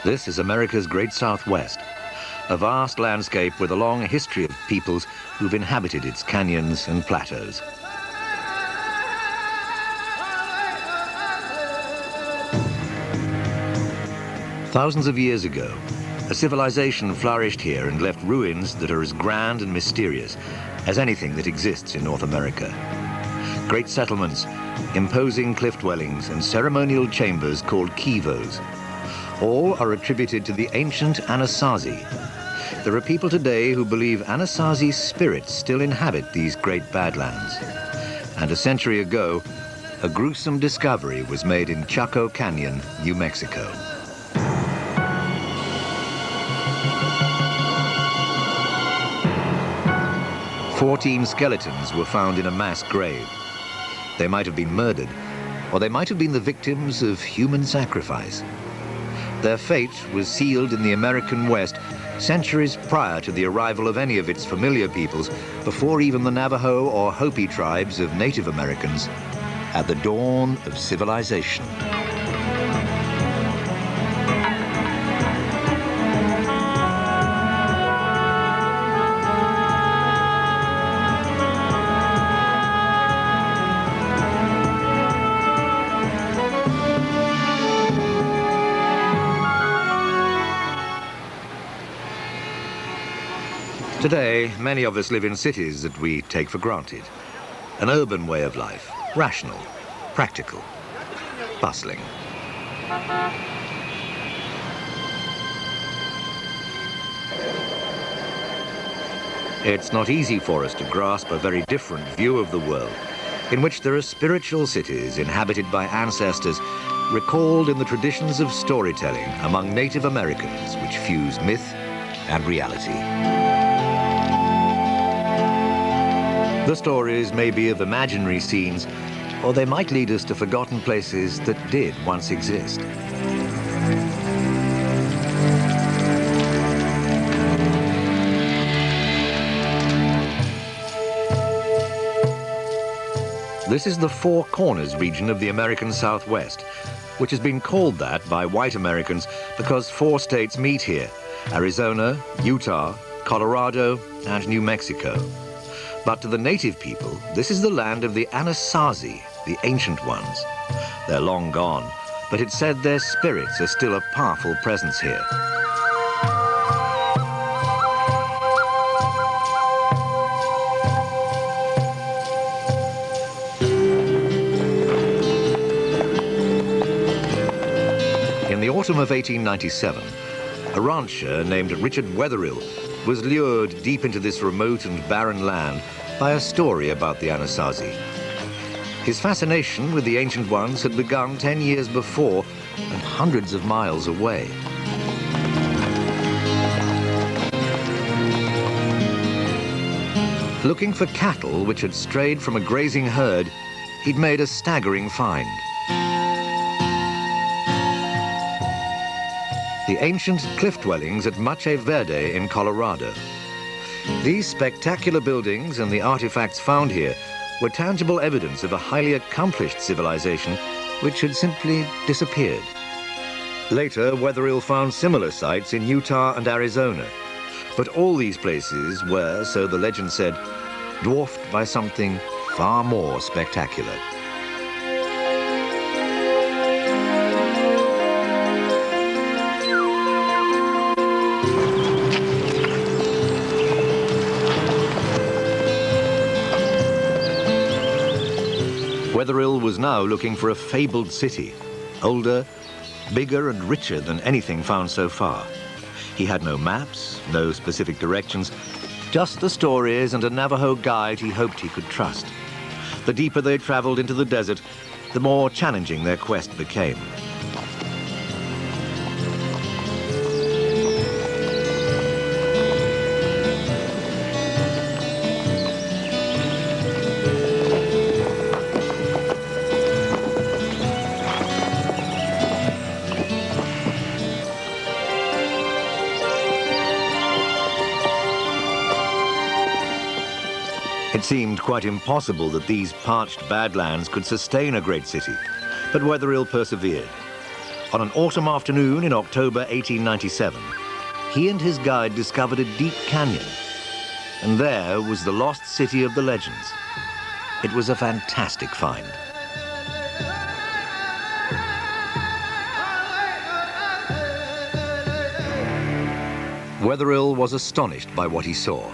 This is America's Great Southwest, a vast landscape with a long history of peoples who've inhabited its canyons and plateaus. Thousands of years ago, a civilization flourished here and left ruins that are as grand and mysterious as anything that exists in North America. Great settlements, imposing cliff dwellings, and ceremonial chambers called kivos. All are attributed to the ancient Anasazi. There are people today who believe Anasazi spirits still inhabit these great badlands. And a century ago, a gruesome discovery was made in Chaco Canyon, New Mexico. "14 skeletons were found in a mass grave. They might have been murdered, or they might have been the victims of human sacrifice. Their fate was sealed in the American West centuries prior to the arrival of any of its familiar peoples, before even the Navajo or Hopi tribes of Native Americans, at the dawn of civilization." Today, many of us live in cities that we take for granted. An urban way of life, rational, practical, bustling. It's not easy for us to grasp a very different view of the world, in which there are spiritual cities inhabited by ancestors recalled in the traditions of storytelling among Native Americans, which fuse myth and reality. The stories may be of imaginary scenes, or they might lead us to forgotten places that did once exist. This is the Four Corners region of the American Southwest, which has been called that by white Americans because 4 states meet here: Arizona, Utah, Colorado, and New Mexico. But to the native people, this is the land of the Anasazi, the ancient ones. They're long gone, but it's said their spirits are still a powerful presence here. In the autumn of 1897, a rancher named Richard Wetherill was lured deep into this remote and barren land by a story about the Anasazi. His fascination with the ancient ones had begun 10 years before and hundreds of miles away. Looking for cattle which had strayed from a grazing herd, he'd made a staggering find. The ancient cliff dwellings at Mache Verde in Colorado. These spectacular buildings and the artifacts found here were tangible evidence of a highly accomplished civilization which had simply disappeared. Later, Wetherill found similar sites in Utah and Arizona, but all these places were, so the legend said, dwarfed by something far more spectacular. Wetherill was now looking for a fabled city, older, bigger and richer than anything found so far. He had no maps, no specific directions, just the stories and a Navajo guide he hoped he could trust. The deeper they traveled into the desert, the more challenging their quest became. It seemed quite impossible that these parched badlands could sustain a great city, but Wetherill persevered. On an autumn afternoon in October 1897, he and his guide discovered a deep canyon. And there was the lost city of the legends. It was a fantastic find. Wetherill was astonished by what he saw.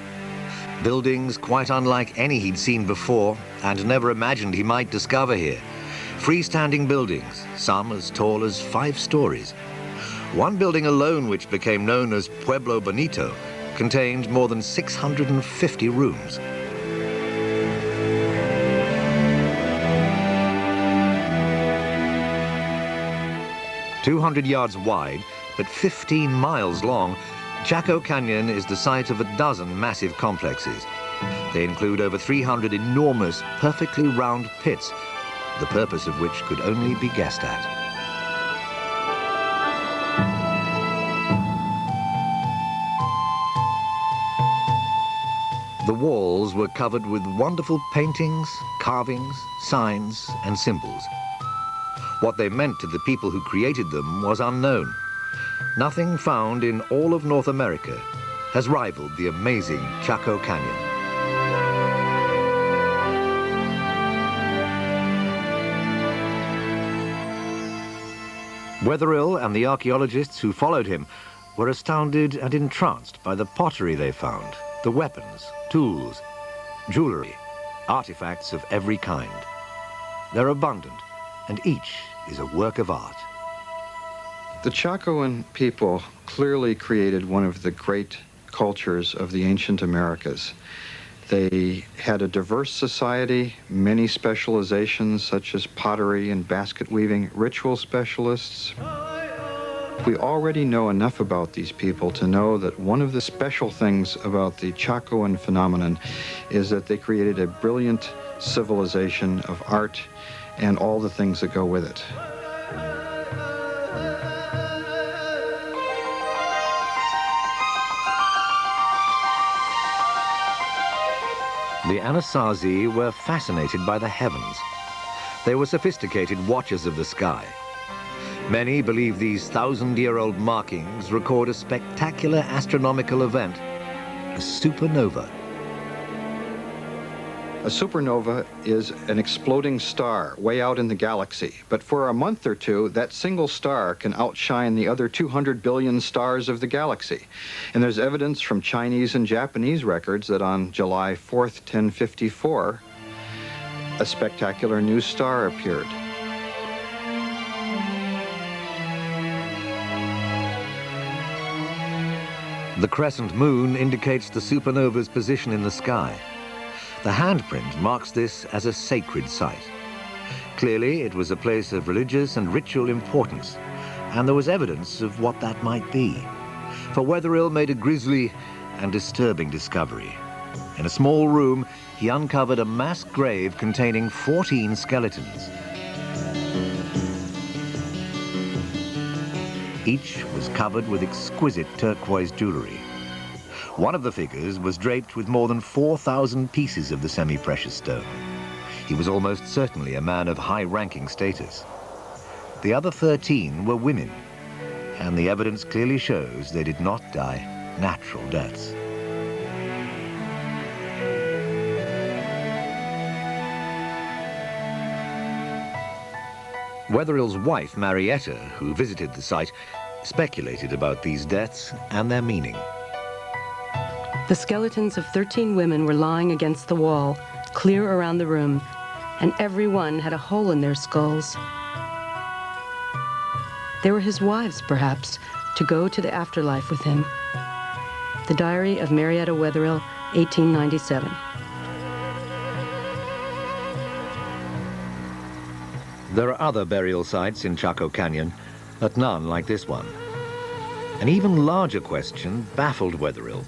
Buildings quite unlike any he'd seen before and never imagined he might discover here. Freestanding buildings, some as tall as 5 stories. One building alone, which became known as Pueblo Bonito, contained more than 650 rooms. "200 yards wide, but 15 miles long, Chaco Canyon is the site of a dozen massive complexes. They include over 300 enormous, perfectly round pits, the purpose of which could only be guessed at. The walls were covered with wonderful paintings, carvings, signs, and symbols. What they meant to the people who created them was unknown. Nothing found in all of North America has rivaled the amazing Chaco Canyon. Wetherill and the archaeologists who followed him were astounded and entranced by the pottery they found, the weapons, tools, jewelry, artifacts of every kind. They're abundant, and each is a work of art. The Chacoan people clearly created one of the great cultures of the ancient Americas. They had a diverse society, many specializations such as pottery and basket weaving, ritual specialists. We already know enough about these people to know that one of the special things about the Chacoan phenomenon is that they created a brilliant civilization of art and all the things that go with it. The Anasazi were fascinated by the heavens. They were sophisticated watchers of the sky. Many believe these 1,000-year-old markings record a spectacular astronomical event, a supernova. A supernova is an exploding star way out in the galaxy, but for a month or two, that single star can outshine the other 200 billion stars of the galaxy. And there's evidence from Chinese and Japanese records that on July 4th, 1054, a spectacular new star appeared. The crescent moon indicates the supernova's position in the sky. The handprint marks this as a sacred site. Clearly, it was a place of religious and ritual importance, and there was evidence of what that might be. For Wetherill made a grisly and disturbing discovery. In a small room, he uncovered a mass grave containing 14 skeletons. Each was covered with exquisite turquoise jewelry. One of the figures was draped with more than 4,000 pieces of the semi-precious stone. He was almost certainly a man of high-ranking status. The other 13 were women, and the evidence clearly shows they did not die natural deaths. Wetherill's wife, Marietta, who visited the site, speculated about these deaths and their meaning. The skeletons of 13 women were lying against the wall, clear around the room, and every one had a hole in their skulls. They were his wives, perhaps, to go to the afterlife with him. The Diary of Marietta Wetherill, 1897. There are other burial sites in Chaco Canyon, but none like this one. An even larger question baffled Wetherill.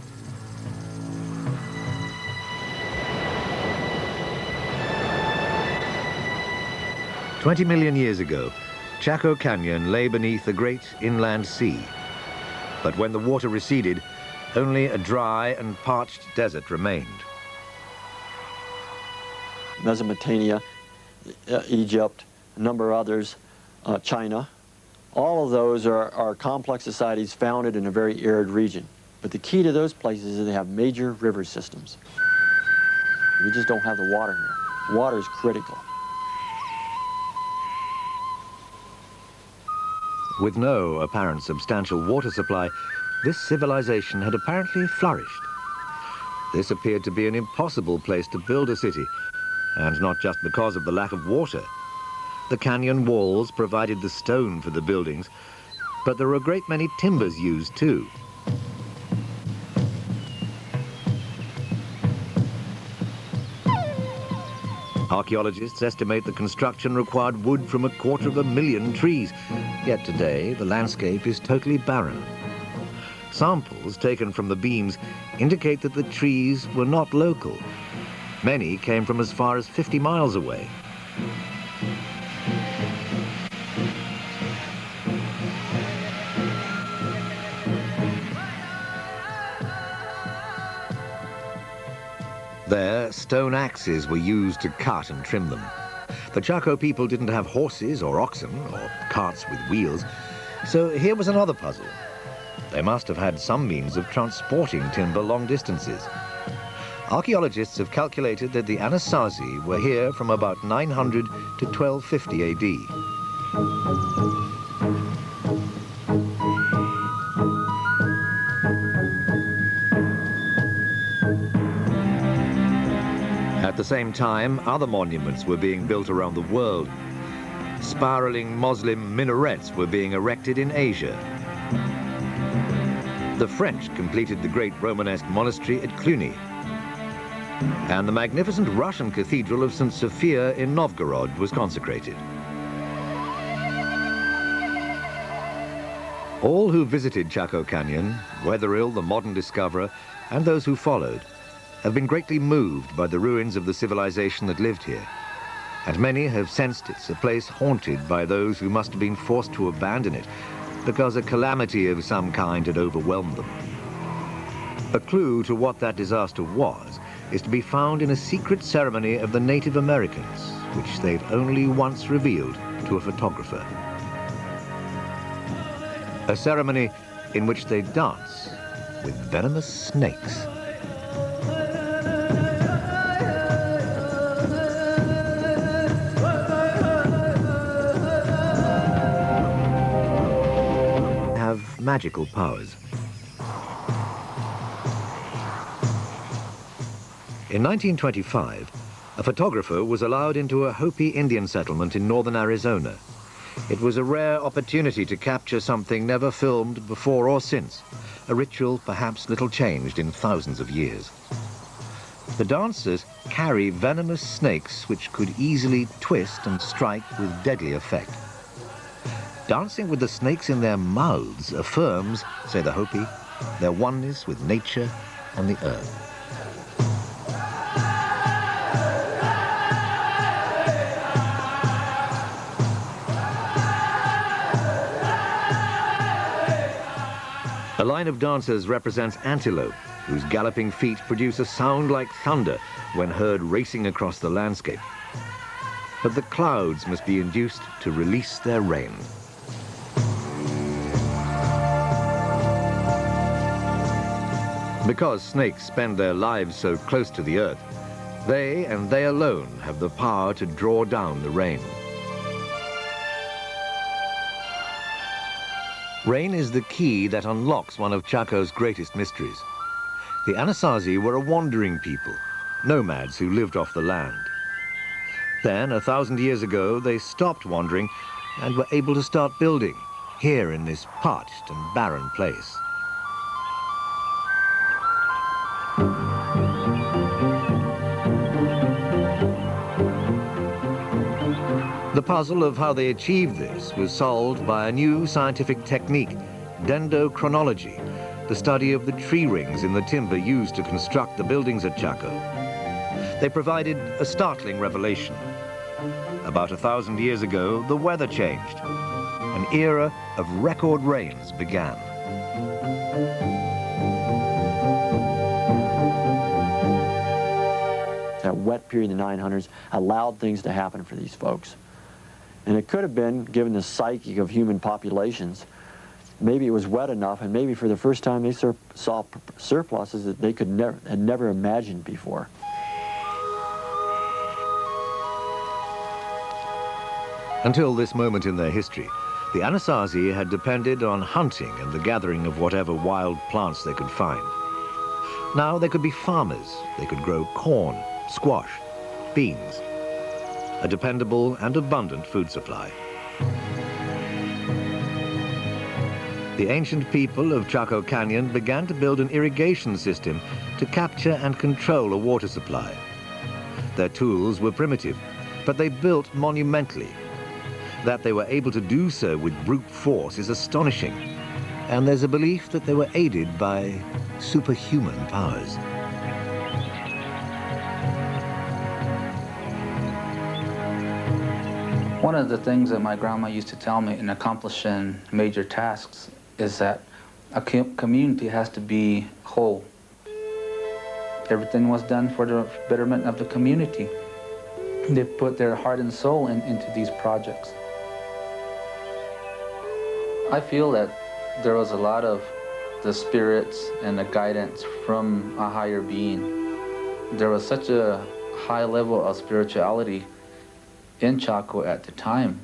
"20 million years ago, Chaco Canyon lay beneath the great inland sea. But when the water receded, only a dry and parched desert remained." Mesopotamia, Egypt, a number of others, China, All of those are complex societies founded in a very arid region. But the key to those places is they have major river systems. We just don't have the water here. Water is critical. With no apparent substantial water supply, this civilization had apparently flourished. This appeared to be an impossible place to build a city, and not just because of the lack of water. The canyon walls provided the stone for the buildings, but there were a great many timbers used too. Archaeologists estimate the construction required wood from 250,000 trees, yet today the landscape is totally barren. Samples taken from the beams indicate that the trees were not local. Many came from as far as 50 miles away. There, stone axes were used to cut and trim them. The Chaco people didn't have horses or oxen or carts with wheels, so here was another puzzle. They must have had some means of transporting timber long distances. Archaeologists have calculated that the Anasazi were here from about 900 to 1250 AD. At the same time, other monuments were being built around the world. Spiraling Muslim minarets were being erected in Asia. The French completed the great Romanesque monastery at Cluny. And the magnificent Russian cathedral of St. Sophia in Novgorod was consecrated. All who visited Chaco Canyon, Wetherill, the modern discoverer, and those who followed, have been greatly moved by the ruins of the civilization that lived here, and many have sensed it's a place haunted by those who must have been forced to abandon it because a calamity of some kind had overwhelmed them. A clue to what that disaster was is to be found in a secret ceremony of the Native Americans, which they'd only once revealed to a photographer. A ceremony in which they dance with venomous snakes. Magical powers. In 1925, a photographer was allowed into a Hopi Indian settlement in northern Arizona. It was a rare opportunity to capture something never filmed before or since, a ritual perhaps little changed in thousands of years. The dancers carry venomous snakes which could easily twist and strike with deadly effect. Dancing with the snakes in their mouths affirms, say the Hopi, their oneness with nature and the earth. A line of dancers represents antelope, whose galloping feet produce a sound like thunder when heard racing across the landscape. But the clouds must be induced to release their rain. Because snakes spend their lives so close to the earth, they and they alone have the power to draw down the rain. Rain is the key that unlocks one of Chaco's greatest mysteries. The Anasazi were a wandering people, nomads who lived off the land. Then, 1,000 years ago, they stopped wandering and were able to start building here in this parched and barren place. The puzzle of how they achieved this was solved by a new scientific technique, dendrochronology, the study of the tree rings in the timber used to construct the buildings at Chaco. They provided a startling revelation. About 1,000 years ago, the weather changed. An era of record rains began. That wet period in the 900s allowed things to happen for these folks. And it could have been, given the psyche of human populations, maybe it was wet enough, and maybe for the first time they saw surpluses that they had never imagined before. Until this moment in their history, the Anasazi had depended on hunting and the gathering of whatever wild plants they could find. Now they could be farmers. They could grow corn, squash, beans. A dependable and abundant food supply. The ancient people of Chaco Canyon began to build an irrigation system to capture and control a water supply. Their tools were primitive, but they built monumentally. That they were able to do so with brute force is astonishing, and there's a belief that they were aided by superhuman powers. One of the things that my grandma used to tell me in accomplishing major tasks is that a community has to be whole. Everything was done for the betterment of the community. They put their heart and soul into these projects. I feel that there was a lot of the spirits and the guidance from a higher being. There was such a high level of spirituality in Chaco at the time.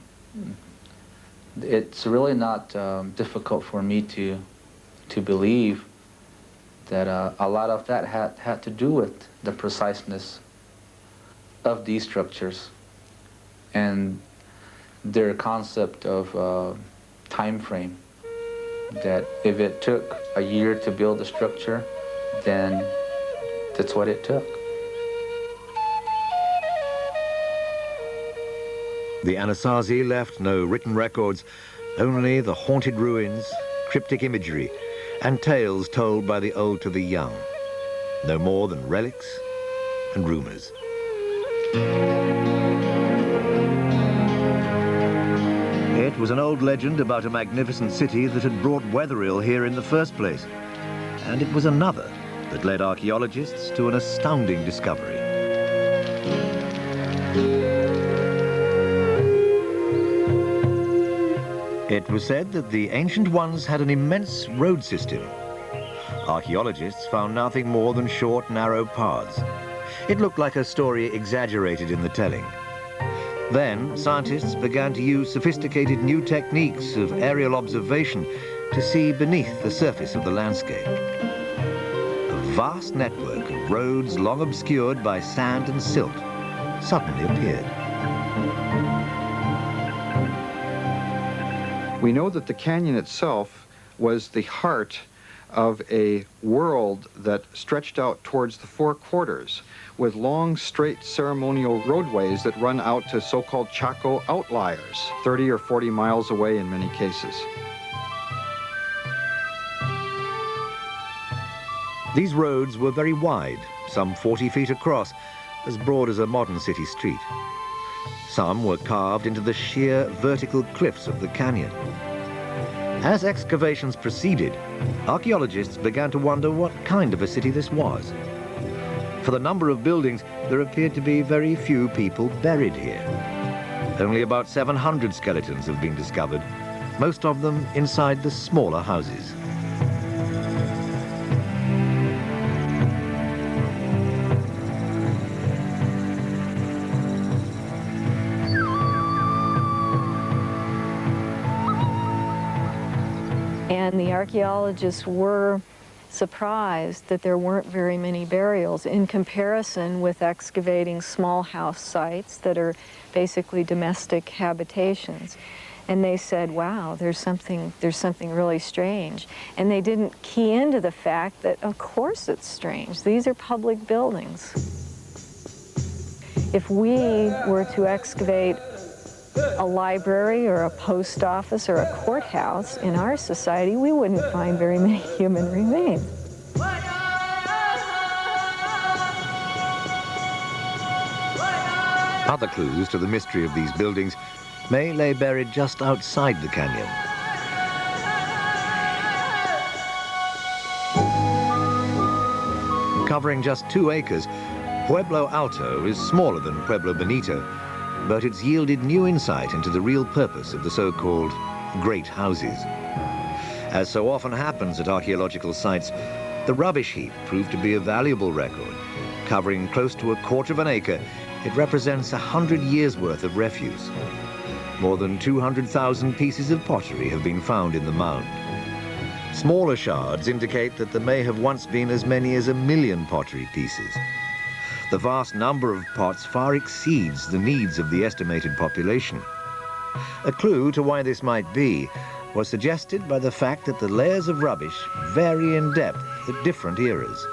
It's really not difficult for me to believe that a lot of that had to do with the preciseness of these structures and their concept of time frame. That if it took a year to build a structure, then that's what it took. The Anasazi left no written records, only the haunted ruins, cryptic imagery, and tales told by the old to the young. No more than relics and rumors. It was an old legend about a magnificent city that had brought weatherill here in the first place. And it was another that led archaeologists to an astounding discovery. It was said that the ancient ones had an immense road system. Archaeologists found nothing more than short, narrow paths. It looked like a story exaggerated in the telling. Then, scientists began to use sophisticated new techniques of aerial observation to see beneath the surface of the landscape. A vast network of roads long obscured by sand and silt suddenly appeared. We know that the canyon itself was the heart of a world that stretched out towards the four quarters, with long, straight ceremonial roadways that run out to so-called Chaco outliers, 30 or 40 miles away in many cases. These roads were very wide, some 40 feet across, as broad as a modern city street. Some were carved into the sheer vertical cliffs of the canyon. As excavations proceeded, archaeologists began to wonder what kind of a city this was. For the number of buildings, there appeared to be very few people buried here. Only about 700 skeletons have been discovered, most of them inside the smaller houses. And the archaeologists were surprised that there weren't very many burials in comparison with excavating small house sites that are basically domestic habitations. And they said, wow, there's something really strange. And they didn't key into the fact that, of course it's strange. These are public buildings. If we were to excavate a library or a post office or a courthouse in our society, we wouldn't find very many human remains. Other clues to the mystery of these buildings may lay buried just outside the canyon. Covering just 2 acres, Pueblo Alto is smaller than Pueblo Bonito, but it's yielded new insight into the real purpose of the so-called great houses. As so often happens at archaeological sites, the rubbish heap proved to be a valuable record. Covering close to 1/4 of an acre, it represents 100 years' worth of refuse. More than 200,000 pieces of pottery have been found in the mound. Smaller shards indicate that there may have once been as many as 1 million pottery pieces. The vast number of pots far exceeds the needs of the estimated population. A clue to why this might be was suggested by the fact that the layers of rubbish vary in depth at different eras.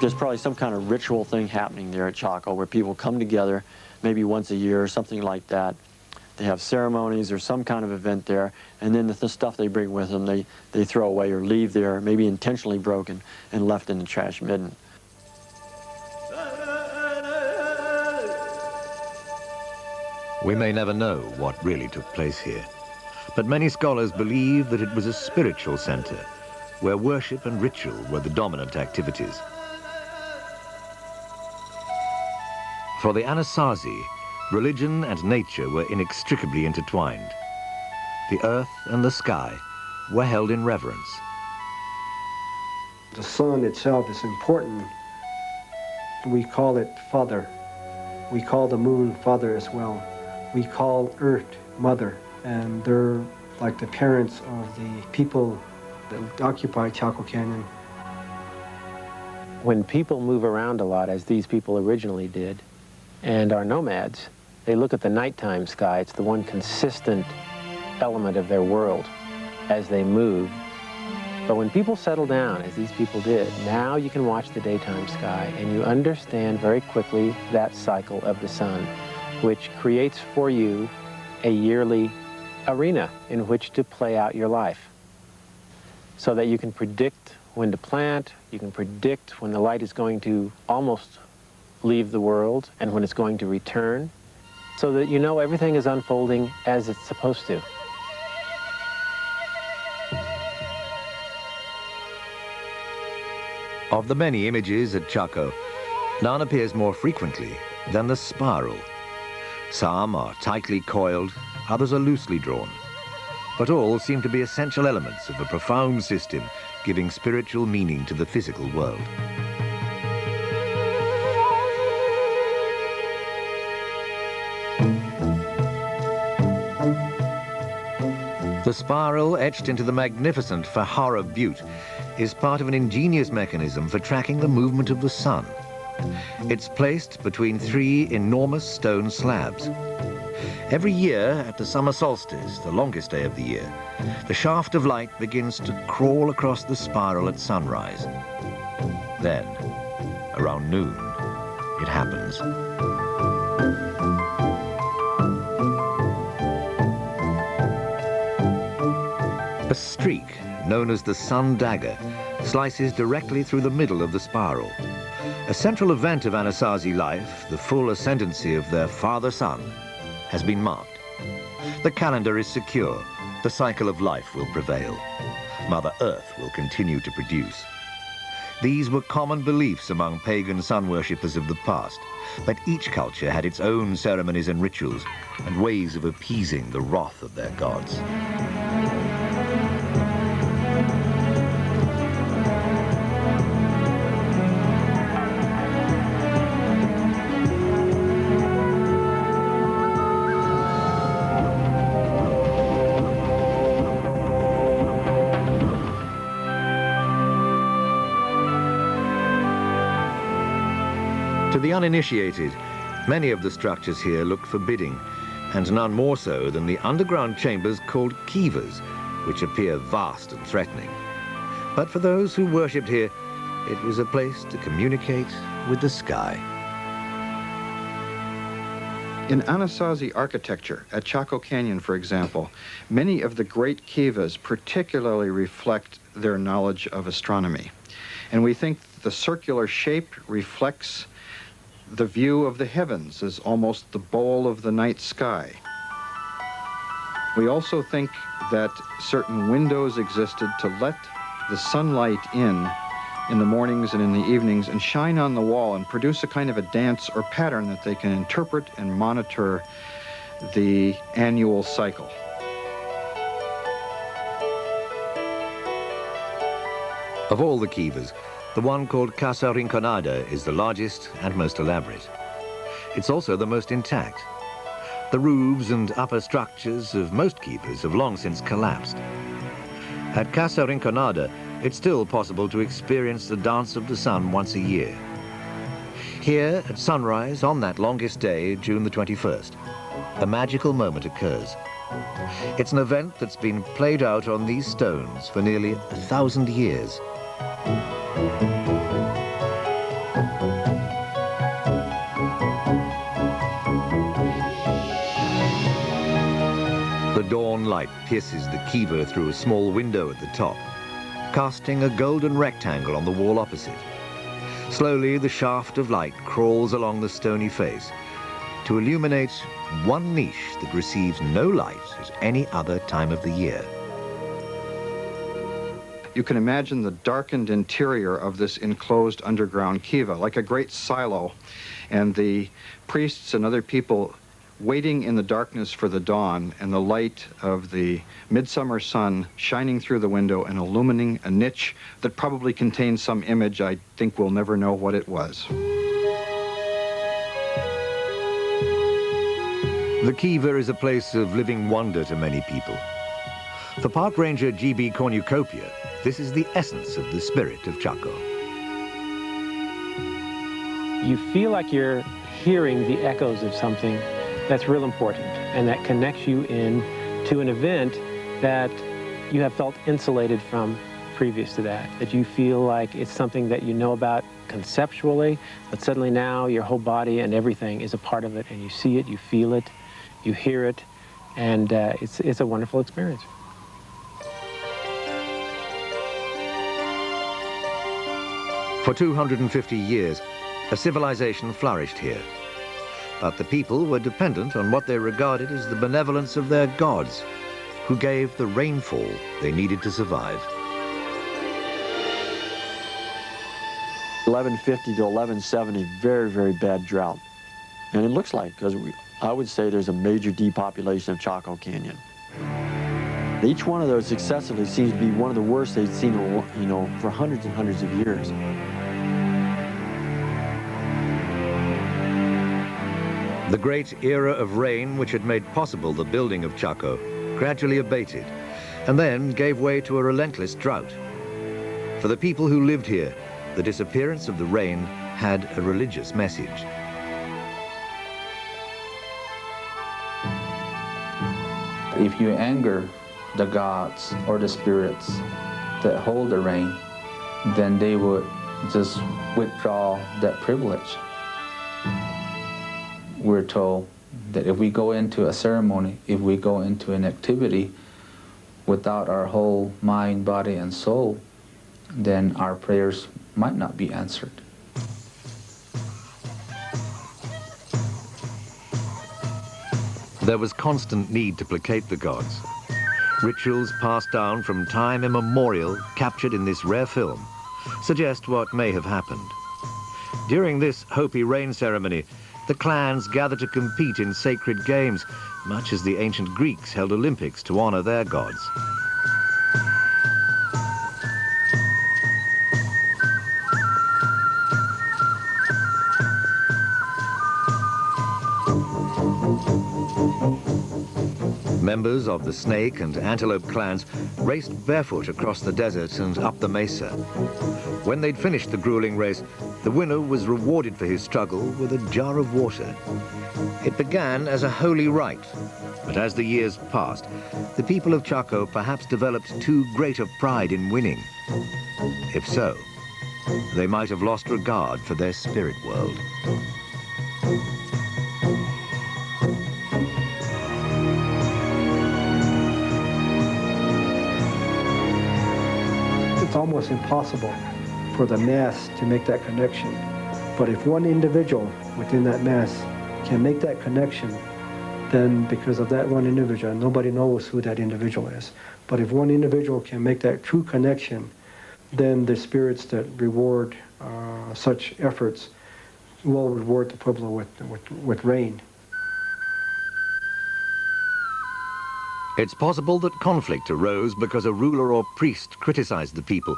There's probably some kind of ritual thing happening there at Chaco where people come together maybe once a year or something like that. They have ceremonies or some kind of event there, and then the stuff they bring with them they throw away or leave there, maybe intentionally broken and left in the trash midden. We may never know what really took place here, but many scholars believe that it was a spiritual center where worship and ritual were the dominant activities. For the Anasazi, religion and nature were inextricably intertwined. The earth and the sky were held in reverence. The sun itself is important. We call it Father. We call the moon Father as well. We call Earth Mother, and they're like the parents of the people that occupy Chaco Canyon. When people move around a lot, as these people originally did, and are nomads, they look at the nighttime sky. It's the one consistent element of their world as they move. But when people settle down, as these people did, now you can watch the daytime sky and you understand very quickly that cycle of the sun, which creates for you a yearly arena in which to play out your life. So that you can predict when to plant, you can predict when the light is going to almost leave the world and when it's going to return, so that you know everything is unfolding as it's supposed to. Of the many images at Chaco, none appears more frequently than the spiral. Some are tightly coiled, others are loosely drawn, but all seem to be essential elements of a profound system giving spiritual meaning to the physical world. The spiral, etched into the magnificent Fajara Butte, is part of an ingenious mechanism for tracking the movement of the sun. It's placed between 3 enormous stone slabs. Every year, at the summer solstice, the longest day of the year, the shaft of light begins to crawl across the spiral at sunrise. Then, around noon, it happens. A streak, known as the sun dagger, slices directly through the middle of the spiral. A central event of Anasazi life, the full ascendancy of their father sun, has been marked. The calendar is secure. The cycle of life will prevail. Mother Earth will continue to produce. These were common beliefs among pagan sun worshippers of the past, but each culture had its own ceremonies and rituals and ways of appeasing the wrath of their gods. To the uninitiated, many of the structures here look forbidding, and none more so than the underground chambers called kivas, which appear vast and threatening. But for those who worshipped here, it was a place to communicate with the sky. In Anasazi architecture, at Chaco Canyon, for example, many of the great kivas particularly reflect their knowledge of astronomy. And we think the circular shape reflects the view of the heavens as almost the bowl of the night sky. We also think that certain windows existed to let the sunlight in the mornings and in the evenings and shine on the wall and produce a kind of a dance or pattern that they can interpret and monitor the annual cycle. Of all the kivas, the one called Casa Rinconada is the largest and most elaborate. It's also the most intact. The roofs and upper structures of most kivas have long since collapsed. At Casa Rinconada, it's still possible to experience the dance of the sun once a year. Here, at sunrise on that longest day, June the 21st, a magical moment occurs. It's an event that's been played out on these stones for nearly 1,000 years. The dawn light pierces the kiva through a small window at the top, casting a golden rectangle on the wall opposite. Slowly, the shaft of light crawls along the stony face to illuminate one niche that receives no light at any other time of the year. You can imagine the darkened interior of this enclosed underground kiva, like a great silo, and the priests and other people waiting in the darkness for the dawn and the light of the midsummer sun shining through the window and illumining a niche that probably contains some image. I think we'll never know what it was. The kiva is a place of living wonder to many people. For Park Ranger G.B. Cornucopia, this is the essence of the spirit of Chaco. You feel like you're hearing the echoes of something that's real important, and that connects you in to an event that you have felt insulated from previous to that, that you feel like it's something that you know about conceptually, but suddenly now your whole body and everything is a part of it, and you see it, you feel it, you hear it, and it's a wonderful experience. For 250 years, a civilization flourished here. But the people were dependent on what they regarded as the benevolence of their gods, who gave the rainfall they needed to survive. 1150 to 1170, very, very bad drought. And it looks like, because I would say there's a major depopulation of Chaco Canyon. Each one of those successively seems to be one of the worst they've seen, you know, for hundreds and hundreds of years. The great era of rain which had made possible the building of Chaco gradually abated and then gave way to a relentless drought. For the people who lived here, the disappearance of the rain had a religious message. If you anger the gods or the spirits that hold the rain, then they would just withdraw that privilege. We're told that if we go into a ceremony, if we go into an activity without our whole mind, body, and soul, then our prayers might not be answered. There was constant need to placate the gods. Rituals passed down from time immemorial, captured in this rare film, suggest what may have happened. During this Hopi rain ceremony, the clans gathered to compete in sacred games, much as the ancient Greeks held Olympics to honor their gods. Members of the snake and antelope clans raced barefoot across the desert and up the mesa. When they'd finished the grueling race, the winner was rewarded for his struggle with a jar of water. It began as a holy rite, but as the years passed, the people of Chaco perhaps developed too great a pride in winning. If so, they might have lost regard for their spirit world. It's almost impossible for the mass to make that connection. But if one individual within that mass can make that connection, then because of that one individual, nobody knows who that individual is. But if one individual can make that true connection, then the spirits that reward such efforts will reward the Pueblo with rain. It's possible that conflict arose because a ruler or priest criticized the people,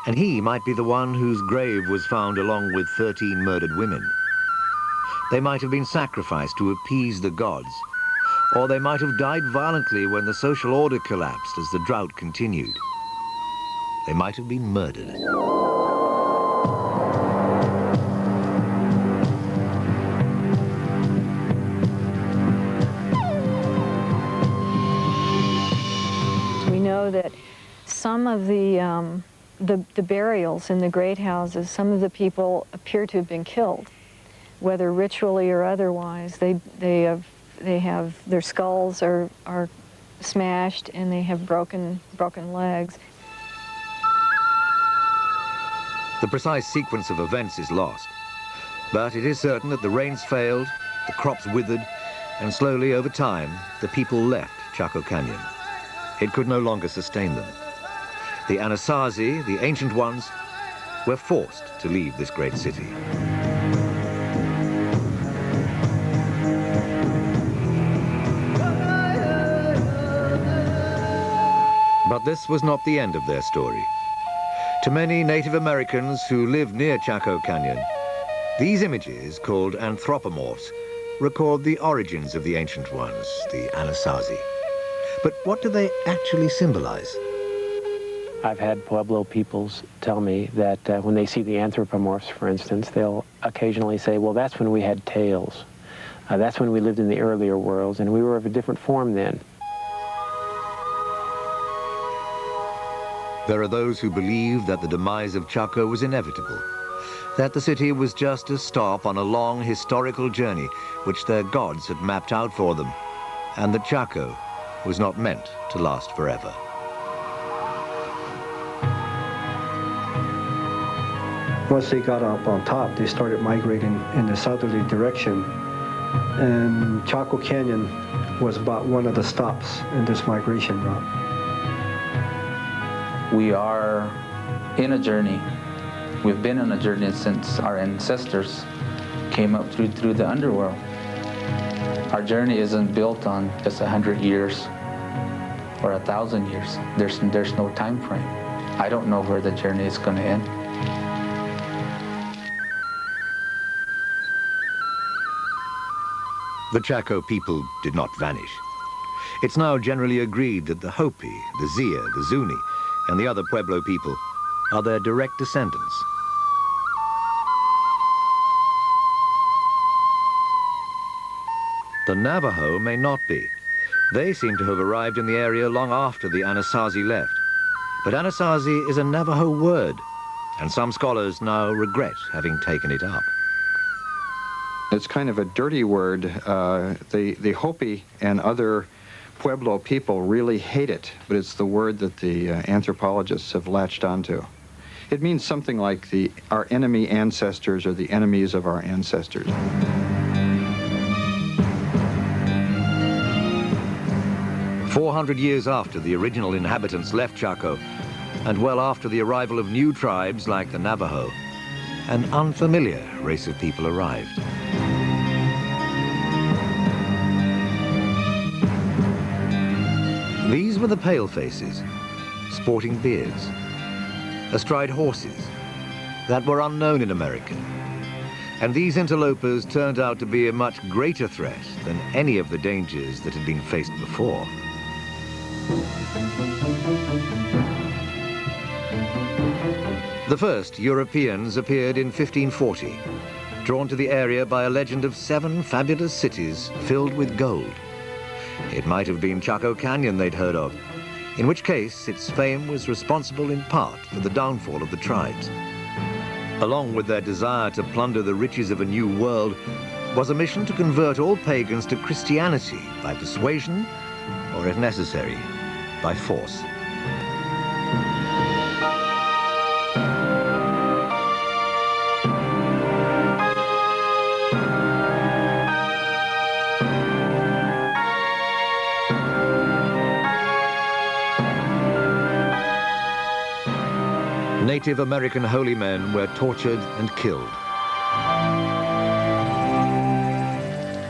and he might be the one whose grave was found along with 13 murdered women. They might have been sacrificed to appease the gods, or they might have died violently when the social order collapsed as the drought continued. They might have been murdered. We know that some of the burials in the great houses, some of the people appear to have been killed, whether ritually or otherwise. They have their skulls are smashed and they have broken legs. The precise sequence of events is lost, but it is certain that the rains failed, the crops withered, and slowly over time, the people left Chaco Canyon. It could no longer sustain them. The Anasazi, the ancient ones, were forced to leave this great city. But this was not the end of their story. To many Native Americans who lived near Chaco Canyon, these images, called anthropomorphs, record the origins of the ancient ones, the Anasazi. But what do they actually symbolize? I've had Pueblo peoples tell me that when they see the anthropomorphs, for instance, they'll occasionally say, well, that's when we had tails. That's when we lived in the earlier worlds, and we were of a different form then. There are those who believe that the demise of Chaco was inevitable, that the city was just a stop on a long historical journey which their gods had mapped out for them, and that Chaco was not meant to last forever. Once they got up on top, they started migrating in the southerly direction, and Chaco Canyon was about one of the stops in this migration route. We are in a journey. We've been on a journey since our ancestors came up through the underworld. Our journey isn't built on just 100 years or 1,000 years. There's no time frame. I don't know where the journey is going to end. The Chaco people did not vanish. It's now generally agreed that the Hopi, the Zia, the Zuni, and the other Pueblo people are their direct descendants. The Navajo may not be. They seem to have arrived in the area long after the Anasazi left. But Anasazi is a Navajo word, and some scholars now regret having taken it up. It's kind of a dirty word. The Hopi and other Pueblo people really hate it, but it's the word that the anthropologists have latched onto. It means something like our enemy ancestors or the enemies of our ancestors. "400 years after the original inhabitants left Chaco, and well after the arrival of new tribes like the Navajo, an unfamiliar race of people arrived. These were the palefaces, sporting beards, astride horses that were unknown in America. And these interlopers turned out to be a much greater threat than any of the dangers that had been faced before. The first Europeans appeared in 1540, drawn to the area by a legend of 7 fabulous cities filled with gold. It might have been Chaco Canyon they'd heard of, in which case its fame was responsible in part for the downfall of the tribes. Along with their desire to plunder the riches of a new world was a mission to convert all pagans to Christianity by persuasion, or if necessary, by force. Native American holy men were tortured and killed.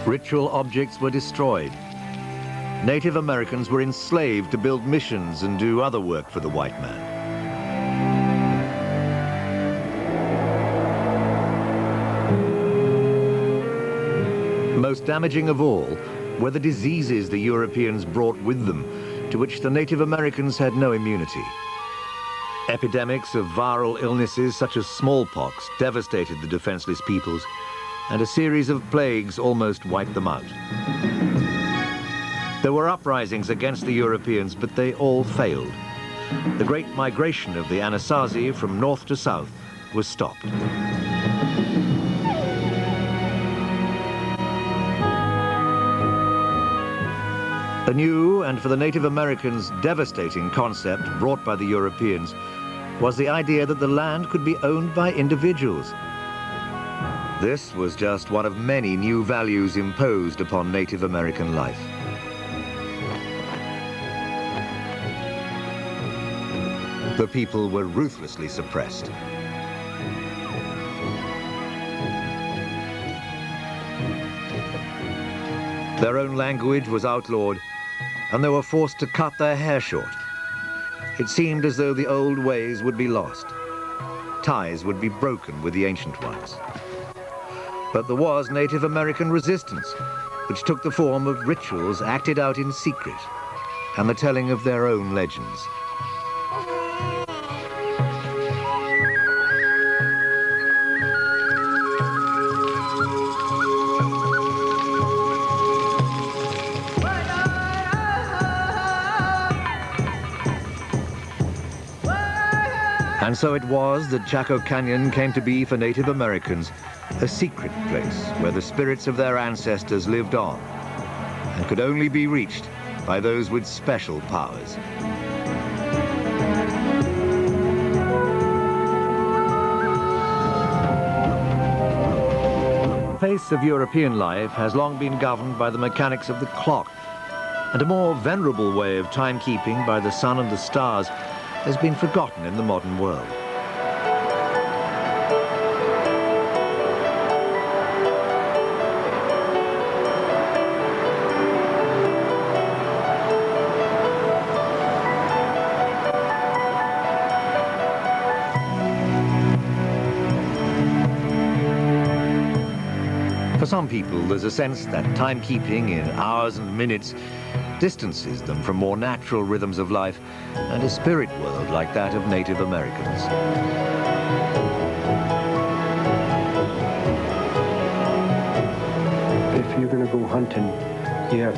Ritual objects were destroyed. Native Americans were enslaved to build missions and do other work for the white man. Most damaging of all were the diseases the Europeans brought with them, to which the Native Americans had no immunity. Epidemics of viral illnesses such as smallpox devastated the defenseless peoples, and a series of plagues almost wiped them out. There were uprisings against the Europeans, but they all failed. The great migration of the Anasazi from north to south was stopped. A new, and for the Native Americans, devastating concept brought by the Europeans was the idea that the land could be owned by individuals. This was just one of many new values imposed upon Native American life. The people were ruthlessly suppressed. Their own language was outlawed, and they were forced to cut their hair short. It seemed as though the old ways would be lost. Ties would be broken with the ancient ones. But there was Native American resistance, which took the form of rituals acted out in secret and the telling of their own legends. And so it was that Chaco Canyon came to be for Native Americans a secret place where the spirits of their ancestors lived on and could only be reached by those with special powers. The pace of European life has long been governed by the mechanics of the clock, and a more venerable way of timekeeping by the sun and the stars has been forgotten in the modern world. For some people, there's a sense that timekeeping in hours and minutes distances them from more natural rhythms of life and a spirit world like that of Native Americans. If you're going to go hunting, you have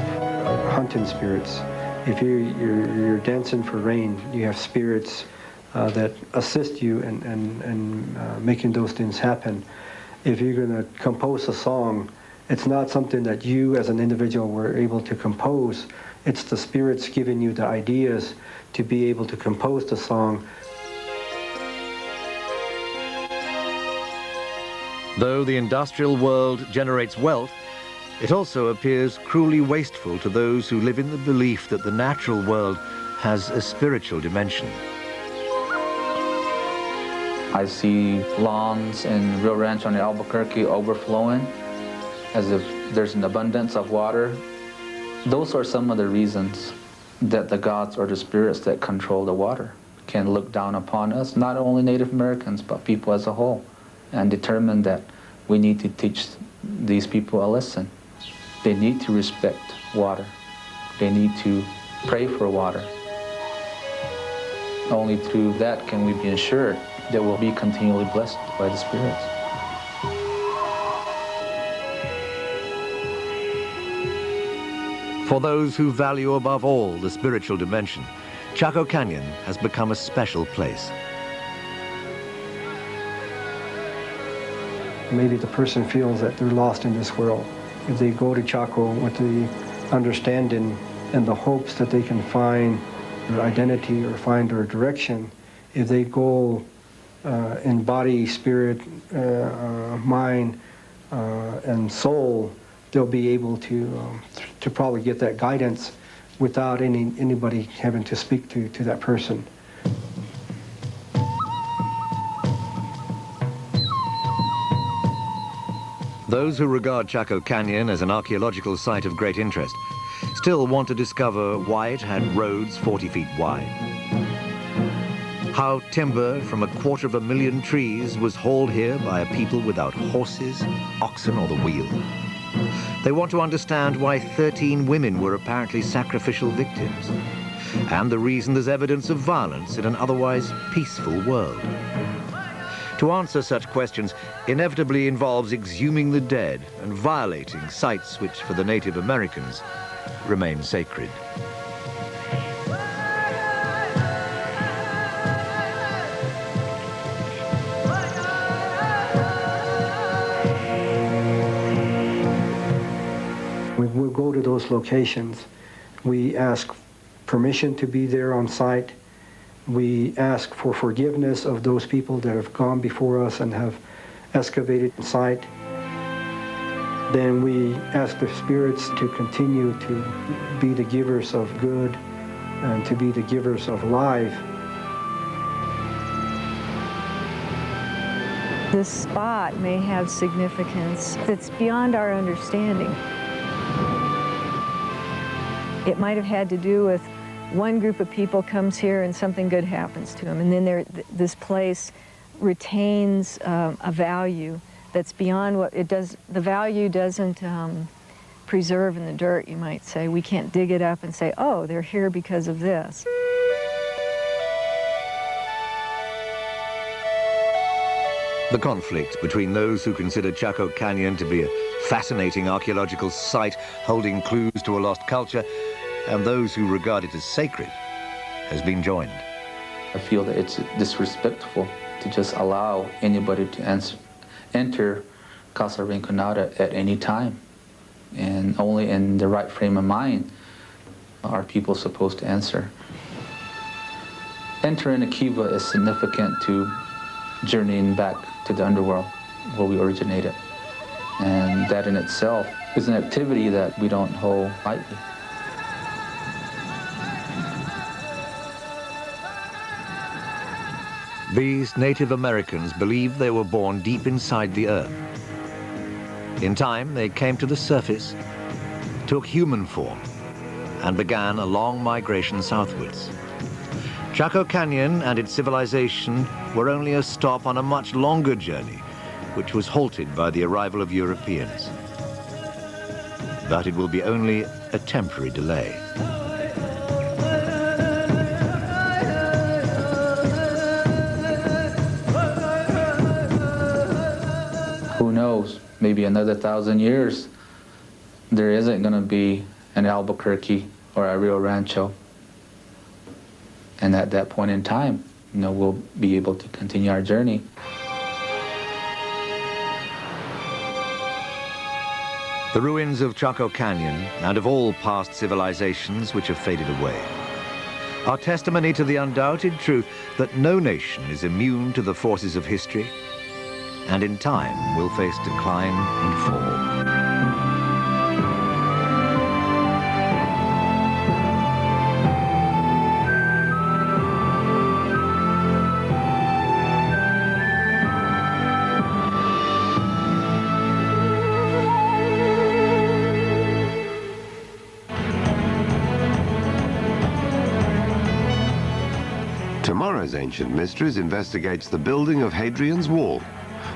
hunting spirits. If you're dancing for rain, you have spirits that assist you in making those things happen. If you're going to compose a song, it's not something that you as an individual were able to compose. It's the spirits giving you the ideas to be able to compose the song. Though the industrial world generates wealth, it also appears cruelly wasteful to those who live in the belief that the natural world has a spiritual dimension. I see lawns in Rio Rancho and Albuquerque overflowing as if there's an abundance of water. Those are some of the reasons that the gods or the spirits that control the water can look down upon us, not only Native Americans, but people as a whole, and determine that we need to teach these people a lesson. They need to respect water. They need to pray for water. Only through that can we be assured that we'll be continually blessed by the spirits. For those who value above all the spiritual dimension, Chaco Canyon has become a special place. Maybe the person feels that they're lost in this world. If they go to Chaco with the understanding and the hopes that they can find their identity or find their direction, if they go in body, spirit, mind, and soul, they'll be able to probably get that guidance without anybody having to speak to that person. Those who regard Chaco Canyon as an archaeological site of great interest still want to discover why it had roads 40 feet wide, how timber from 250,000 trees was hauled here by a people without horses, oxen, or the wheel. They want to understand why 13 women were apparently sacrificial victims, and the reason there's evidence of violence in an otherwise peaceful world. To answer such questions inevitably involves exhuming the dead and violating sites which, for the Native Americans, remain sacred. We'll go to those locations. We ask permission to be there on site. We ask for forgiveness of those people that have gone before us and have excavated the site. Then we ask the spirits to continue to be the givers of good and to be the givers of life. This spot may have significance that's beyond our understanding. It might have had to do with one group of people comes here and something good happens to them, and then this place retains a value that's beyond what it does. The value doesn't preserve in the dirt, you might say. We can't dig it up and say, oh, they're here because of this. The conflict between those who consider Chaco Canyon to be a fascinating archaeological site holding clues to a lost culture and those who regard it as sacred has been joined. I feel that it's disrespectful to just allow anybody to enter Casa Rinconada at any time. And only in the right frame of mind are people supposed to answer. Entering a kiva is significant to journeying back to the underworld where we originated. And that in itself is an activity that we don't hold lightly. These Native Americans believed they were born deep inside the earth. In time, they came to the surface, took human form, and began a long migration southwards. Chaco Canyon and its civilization were only a stop on a much longer journey, which was halted by the arrival of Europeans. But it will be only a temporary delay. Who knows, maybe another 1,000 years, there isn't going to be an Albuquerque or a Rio Rancho. And at that point in time, we'll be able to continue our journey. The ruins of Chaco Canyon and of all past civilizations which have faded away are testimony to the undoubted truth that no nation is immune to the forces of history and in time will face decline and fall. Tomorrow's Ancient Mysteries investigates the building of Hadrian's Wall,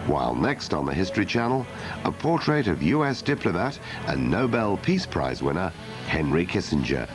while next on the History Channel, a portrait of US diplomat and Nobel Peace Prize winner Henry Kissinger.